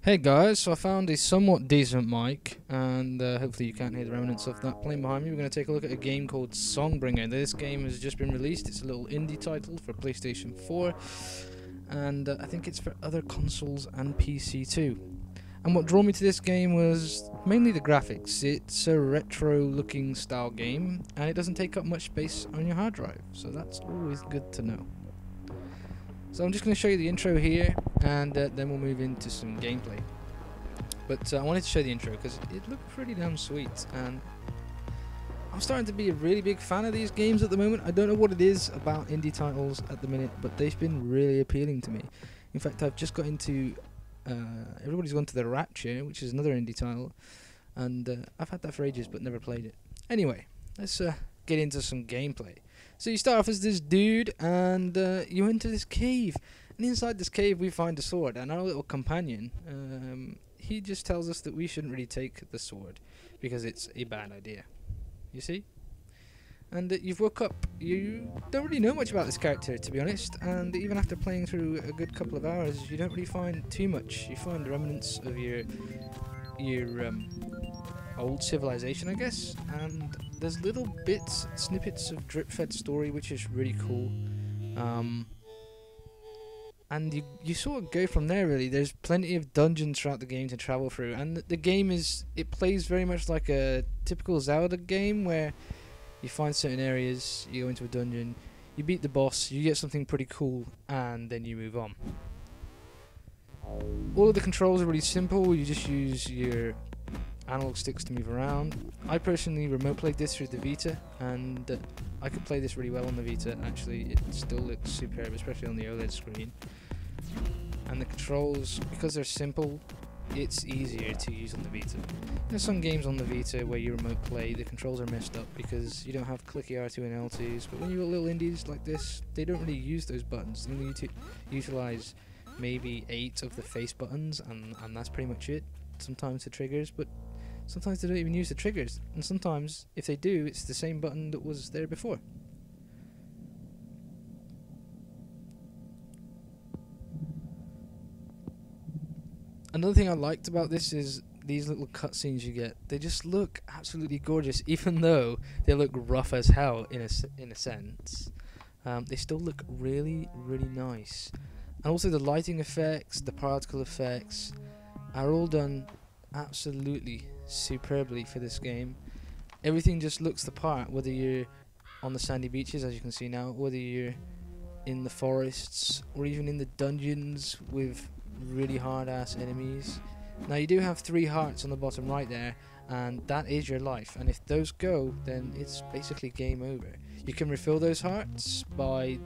Hey guys, so I found a somewhat decent mic, and hopefully you can't hear the remnants of that playing behind me. We're going to take a look at a game called Songbringer. This game has just been released. It's a little indie title for PlayStation 4, and I think it's for other consoles and PC too. And what drew me to this game was mainly the graphics. It's a retro-looking style game, and it doesn't take up much space on your hard drive, so that's always good to know. So I'm just going to show you the intro here, and then we'll move into some gameplay. But I wanted to show the intro because it looked pretty damn sweet, and I'm starting to be a really big fan of these games at the moment. I don't know what it is about indie titles at the minute, but they've been really appealing to me. In fact, I've just got into everybody's gone to the Rapture, which is another indie title, and I've had that for ages but never played it. Anyway, let's get into some gameplay. So you start off as this dude, and you enter this cave, and inside this cave we find a sword, and our little companion, he just tells us that we shouldn't really take the sword because it's a bad idea, you see? And you've woke up. You don't really know much about this character, to be honest, and even after playing through a good couple of hours, you don't really find too much. You find remnants of your old civilization, I guess, and there's little bits, snippets of drip-fed story, which is really cool. And you sort of go from there, really. There's plenty of dungeons throughout the game to travel through, and the game it plays very much like a typical Zelda game, where you find certain areas, you go into a dungeon, you beat the boss, you get something pretty cool, and then you move on. All of the controls are really simple. You just use your analog sticks to move around. I personally remote played this through the Vita, and I could play this really well on the Vita. Actually, it still looks superb, especially on the OLED screen. And the controls, because they're simple, it's easier to use on the Vita. There's some games on the Vita where you remote play, the controls are messed up because you don't have clicky R2 and L2s, but when you've got little indies like this, they don't really use those buttons. They only utilize maybe 8 of the face buttons, and that's pretty much it. Sometimes the triggers, but sometimes they don't even use the triggers, and sometimes, if they do, it's the same button that was there before. Another thing I liked about this is these little cutscenes you get. They just look absolutely gorgeous, even though they look rough as hell in a sense. They still look really, really nice. And also the lighting effects, the particle effects, are all done absolutely superbly for this game. Everything just looks the part, whether you're on the sandy beaches, as you can see now, whether you're in the forests, or even in the dungeons with really hard ass enemies. Now you do have 3 hearts on the bottom right there, and that is your life, and if those go, then it's basically game over. You can refill those hearts by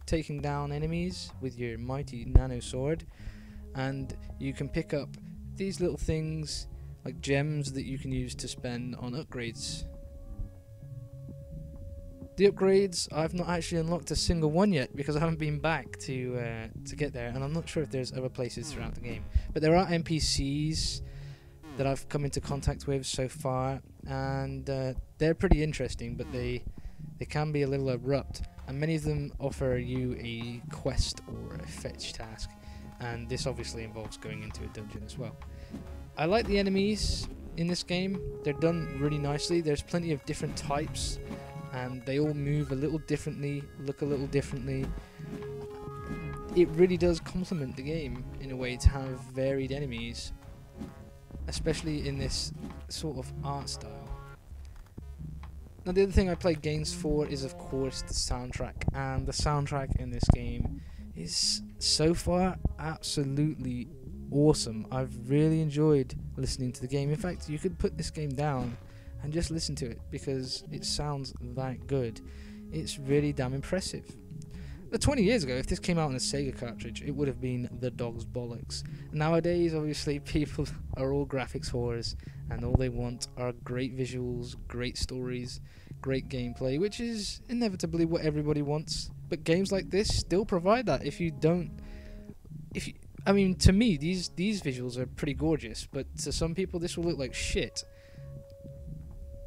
taking down enemies with your mighty nano sword, and you can pick up these little things like gems that you can use to spend on upgrades. The upgrades, I've not actually unlocked a single one yet because I haven't been back to get there, and I'm not sure if there's other places throughout the game. But there are NPCs that I've come into contact with so far, and they're pretty interesting, but they can be a little abrupt, and many of them offer you a quest or a fetch task, and this obviously involves going into a dungeon as well. I like the enemies in this game. They're done really nicely. There's plenty of different types, and they all move a little differently, look a little differently. It really does complement the game in a way to have varied enemies, especially in this sort of art style. Now the other thing I play games for is of course the soundtrack, and the soundtrack in this game is so far absolutely awesome. I've really enjoyed listening to the game. In fact, you could put this game down and just listen to it because it sounds that good. It's really damn impressive. 20 years ago, if this came out on a Sega cartridge, it would have been the dog's bollocks. Nowadays, obviously, people are all graphics whores, and all they want are great visuals, great stories, great gameplay, which is inevitably what everybody wants. But games like this still provide that. I mean, to me, these visuals are pretty gorgeous, but to some people, this will look like shit.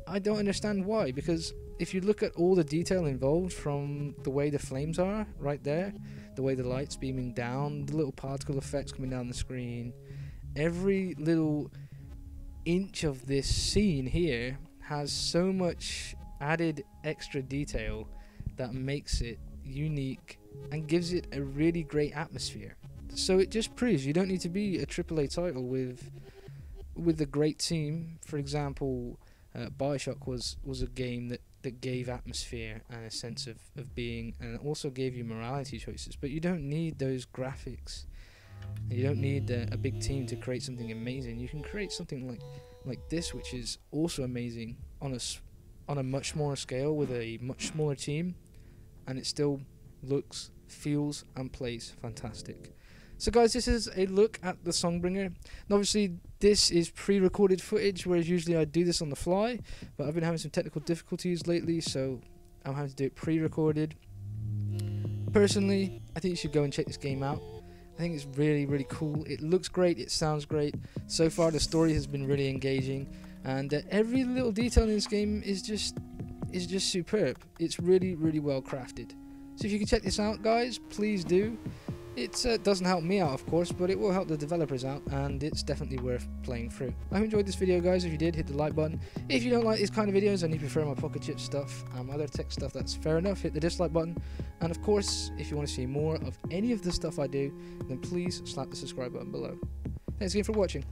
I don't understand why, because if you look at all the detail involved, from the way the flames are right there, the way the light's beaming down, the little particle effects coming down the screen, every little inch of this scene here has so much added extra detail that makes it unique and gives it a really great atmosphere. So it just proves you don't need to be a AAA title with a great team. For example, Bioshock was a game that gave atmosphere and a sense of being, and also gave you morality choices. But you don't need those graphics. You don't need a big team to create something amazing. You can create something like this, which is also amazing on a much smaller scale with a much smaller team, and it still looks, feels, and plays fantastic. So guys, this is a look at the Songbringer. And obviously this is pre-recorded footage, whereas usually I do this on the fly, but I've been having some technical difficulties lately, so I'm having to do it pre-recorded. Personally, I think you should go and check this game out. I think it's really, really cool. It looks great, it sounds great. So far the story has been really engaging, and every little detail in this game is just superb. It's really, really well crafted. So if you can check this out, guys, please do. It doesn't help me out, of course, but it will help the developers out, and it's definitely worth playing through. I hope you enjoyed this video, guys. If you did, hit the like button. If you don't like these kind of videos and you prefer my pocket chip stuff and other tech stuff, that's fair enough. Hit the dislike button. And of course, if you want to see more of any of the stuff I do, then please slap the subscribe button below. Thanks again for watching.